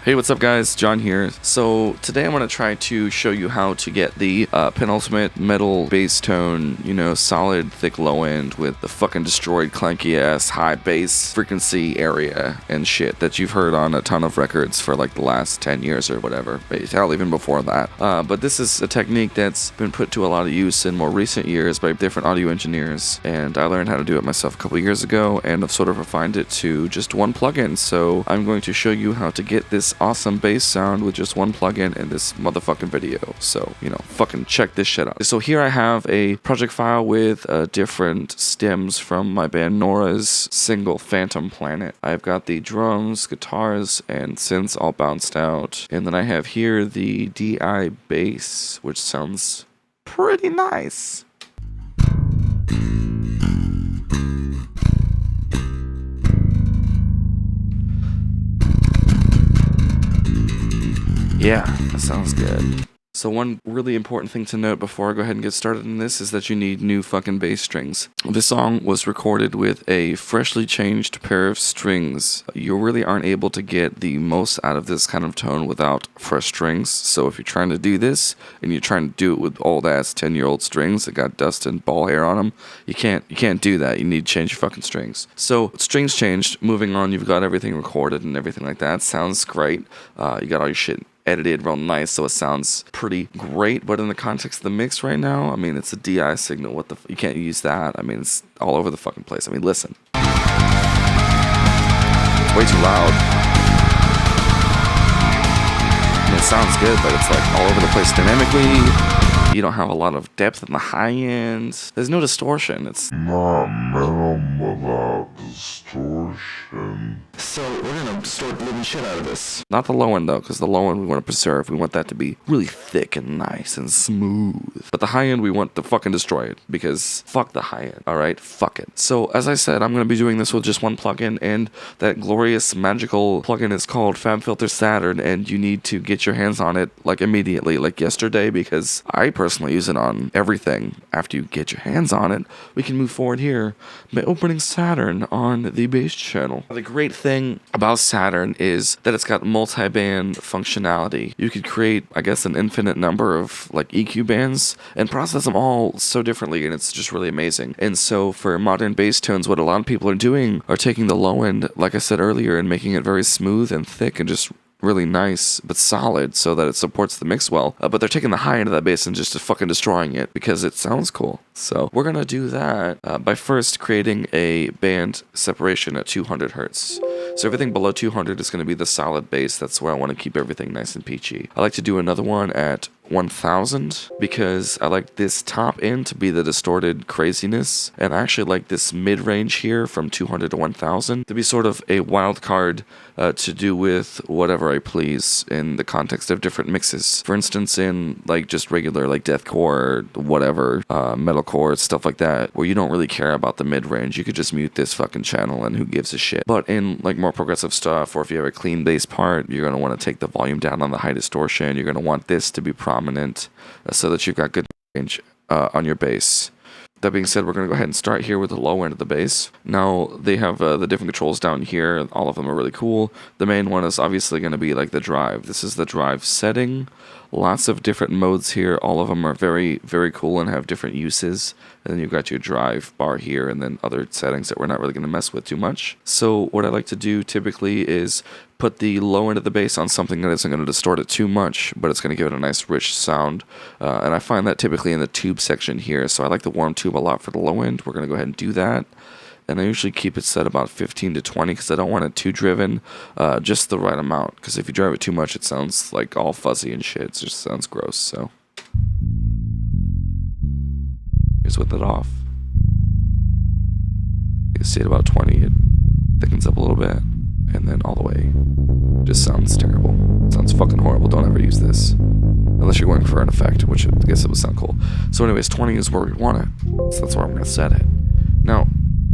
Hey, what's up guys? John here. So today I'm going to try to show you how to get the penultimate metal bass tone, solid thick low end with the fucking destroyed clanky ass high bass frequency area and shit that you've heard on a ton of records for like the last 10 years or whatever. Hell, even before that. But this is a technique that's been put to a lot of use in more recent years by different audio engineers, and I learned how to do it myself a couple years ago and I've sort of refined it to just one plugin. So I'm going to show you how to get this awesome bass sound with just one plugin in this motherfucking video. So, fucking check this shit out. So here I have a project file with different stems from my band Nora's single Phantom Planet. I've got the drums, guitars, and synths all bounced out. And then I have here the DI bass, which sounds pretty nice. Yeah, that sounds good. So one really important thing to note before I go ahead and get started in this is that you need new fucking bass strings. This song was recorded with a freshly changed pair of strings. You really aren't able to get the most out of this kind of tone without fresh strings. So if you're trying to do this and you're trying to do it with old ass 10-year-old strings that got dust and ball hair on them, you can't do that. You need to change your fucking strings. So strings changed. Moving on, you've got everything recorded and everything like that. Sounds great. You got all your shit edited real nice, so it sounds pretty great. But in the context of the mix right now, it's a DI signal. You can't use that. It's all over the fucking place. Listen. It's way too loud. It sounds good, but it's like all over the place dynamically. You don't have a lot of depth in the high end. There's no distortion. It's not metal without distortion. So we're gonna distort the living shit out of this. Not the low end though, because the low end we want to preserve. We want that to be really thick and nice and smooth. But the high end we want to fucking destroy it, because fuck the high end. Alright, fuck it. So as I said, I'm gonna be doing this with just one plugin, and that glorious magical plugin is called FabFilter Saturn, and you need to get your hands on it like immediately, like yesterday, because I personally use it on everything. After you get your hands on it, we can move forward here by opening Saturn on the bass channel. The great thing about Saturn is that it's got multi-band functionality. You could create, I guess, an infinite number of like EQ bands and process them all so differently, and it's just really amazing. And so for modern bass tones, what a lot of people are doing are taking the low end, like I said earlier, and making it very smooth and thick and just really nice but solid so that it supports the mix well, but they're taking the high end of that bass and just fucking destroying it because it sounds cool. So we're gonna do that by first creating a band separation at 200 hertz. So everything below 200 is going to be the solid bass. That's where I want to keep everything nice and peachy. I like to do another one at 1000 because I like this top end to be the distorted craziness, and I actually like this mid-range here from 200 to 1000 to be sort of a wild card to do with whatever I please in the context of different mixes. For instance, in like just regular like deathcore, whatever, metalcore, stuff like that, where you don't really care about the mid-range, you could just mute this fucking channel and who gives a shit. But in like more progressive stuff, or if you have a clean bass part, you're going to want to take the volume down on the high distortion. You're going to want this to be prominent so that you've got good range on your bass. That being said, we're going to go ahead and start here with the low end of the bass. Now, they have the different controls down here. All of them are really cool. The main one is obviously going to be like the drive. This is the drive setting. Lots of different modes here. All of them are very, very cool and have different uses. And then you've got your drive bar here and then other settings that we're not really going to mess with too much. So what I like to do typically is put the low end of the bass on something that isn't going to distort it too much, but it's going to give it a nice rich sound. And I find that typically in the tube section here. So I like the warm tube a lot for the low end. We're going to go ahead and do that. And I usually keep it set about 15 to 20 because I don't want it too driven, just the right amount. Because if you drive it too much, it sounds like all fuzzy and shit. It just sounds gross. So here's with it off. You can see it about 20. It thickens up a little bit. And then all the way. Just sounds terrible. It sounds fucking horrible. Don't ever use this. Unless you're going for an effect, which I guess it would sound cool. So anyways, 20 is where we want it. So that's where I'm going to set it. Now,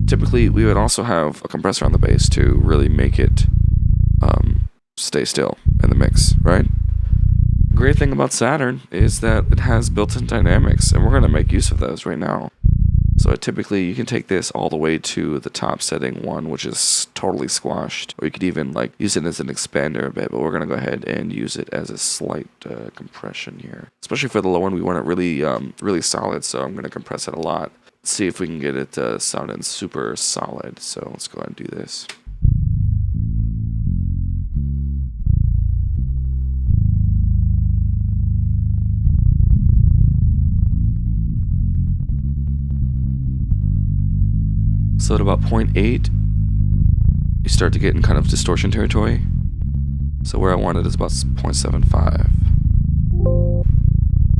typically, we would also have a compressor on the bass to really make it stay still in the mix, right? Great thing about Saturn is that it has built-in dynamics, and we're going to make use of those right now. So typically you can take this all the way to the top setting 1, which is totally squashed, or you could even like use it as an expander a bit, but we're gonna go ahead and use it as a slight compression here. Especially for the low one, we want it really really solid, so I'm gonna compress it a lot. Let's see if we can get it sounding super solid. So let's go ahead and do this. So at about 0.8, you start to get in kind of distortion territory. So where I want it is about 0.75.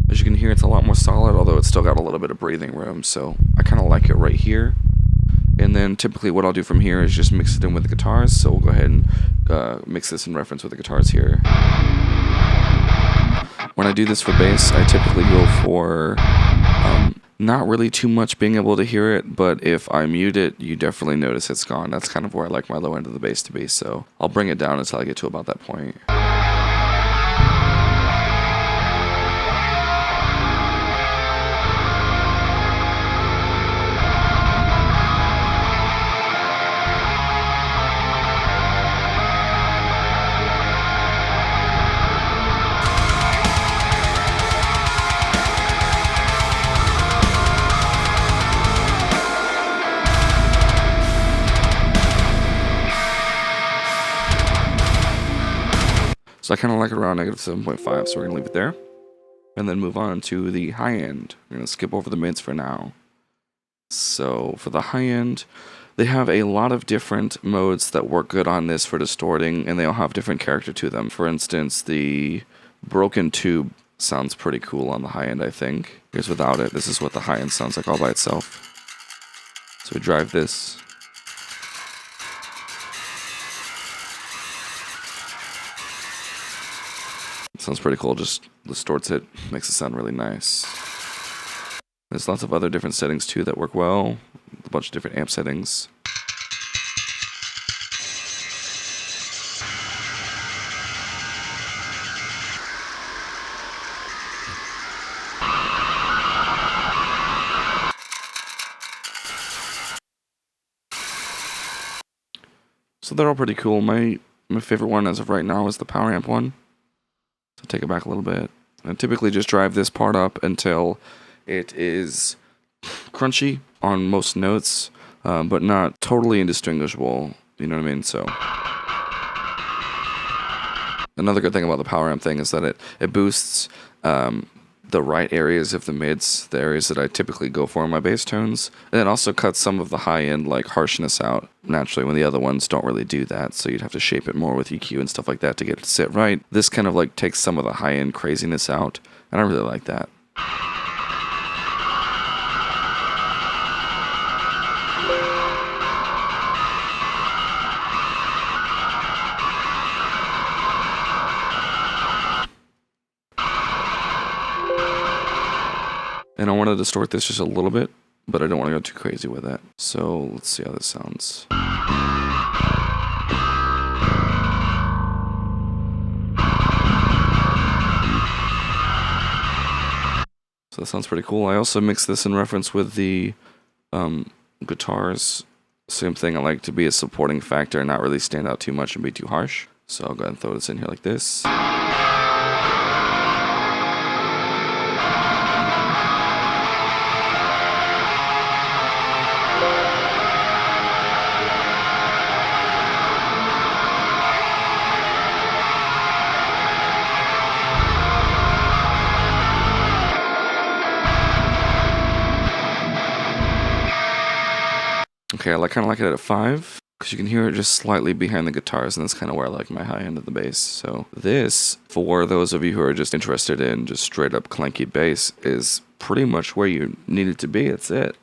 As you can hear, it's a lot more solid, although it's still got a little bit of breathing room, so I kind of like it right here. And then typically what I'll do from here is just mix it in with the guitars, so we'll go ahead and mix this in reference with the guitars here. When I do this for bass, I typically go for not really too much being able to hear it, but if I mute it, you definitely notice it's gone. That's kind of where I like my low end of the bass to be, so I'll bring it down until I get to about that point. So I kind of like it around negative 7.5, so we're going to leave it there. And then move on to the high end. We're going to skip over the mids for now. So for the high end, they have a lot of different modes that work good on this for distorting, and they all have different character to them. For instance, the broken tube sounds pretty cool on the high end, I think. Here's without it. This is what the high end sounds like all by itself. So we drive this. Sounds pretty cool, just distorts it, makes it sound really nice. There's lots of other different settings too that work well, a bunch of different amp settings. So they're all pretty cool. My favorite one as of right now is the power amp one. So take it back a little bit. I typically just drive this part up until it is crunchy on most notes, but not totally indistinguishable, you know what I mean? So another good thing about the power amp thing is that it boosts the right areas of the mids, the areas that I typically go for in my bass tones, and it also cuts some of the high-end like harshness out naturally when the other ones don't really do that, so you'd have to shape it more with EQ and stuff like that to get it to sit right. This kind of like takes some of the high-end craziness out, and I really like that. And I want to distort this just a little bit, but I don't want to go too crazy with it. So let's see how this sounds. So that sounds pretty cool. I also mix this in reference with the guitars. Same thing, I like to be a supporting factor and not really stand out too much and be too harsh. So I'll go ahead and throw this in here like this. Okay, I kind of like it at a 5, because you can hear it just slightly behind the guitars, and that's kind of where I like my high end of the bass. So this, for those of you who are just interested in just straight up clanky bass, is pretty much where you need it to be. That's it.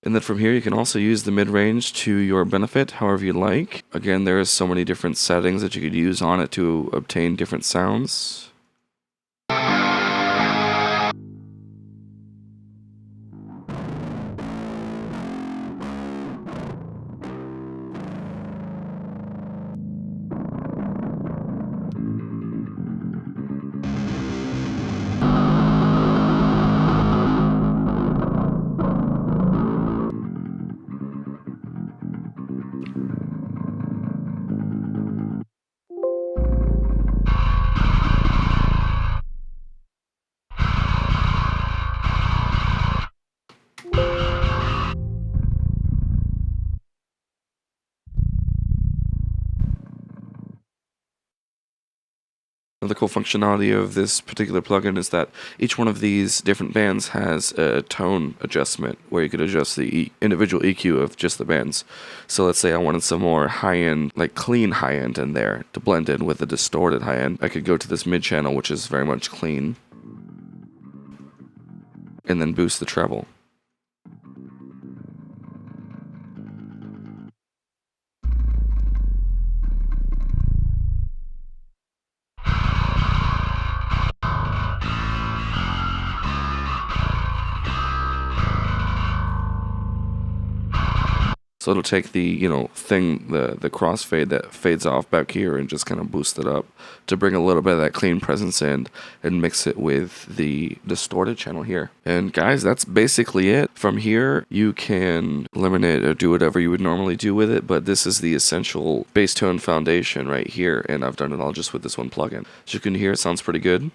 And then from here, you can also use the mid-range to your benefit, however you like. Again, there is so many different settings that you could use on it to obtain different sounds. Another cool functionality of this particular plugin is that each one of these different bands has a tone adjustment where you could adjust the individual EQ of just the bands. So let's say I wanted some more high-end, like clean high-end in there to blend in with the distorted high-end. I could go to this mid-channel, which is very much clean, and then boost the treble. So it'll take the, you know, thing, the crossfade that fades off back here and just kind of boost it up to bring a little bit of that clean presence in and mix it with the distorted channel here. And guys, that's basically it. From here, you can eliminate or do whatever you would normally do with it, but this is the essential bass tone foundation right here, and I've done it all just with this one plugin. As you can hear, it sounds pretty good.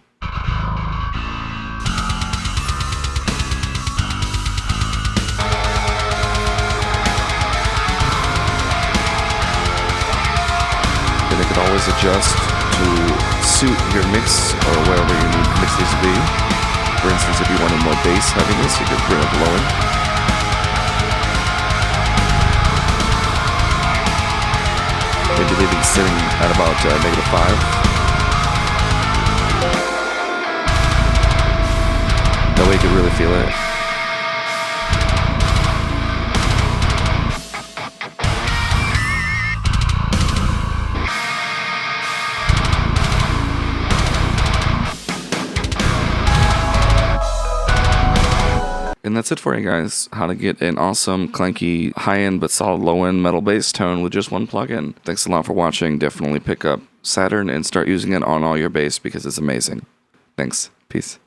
You can always adjust to suit your mix or wherever you need the mix needs to be. For instance, if you wanted more bass heaviness, you could bring up low end. Maybe leaving sitting at about -5. That way you can really feel it. And that's it for you guys, how to get an awesome, clanky, high-end but solid low-end metal bass tone with just one plugin. Thanks a lot for watching. Definitely pick up Saturn and start using it on all your bass because it's amazing. Thanks. Peace.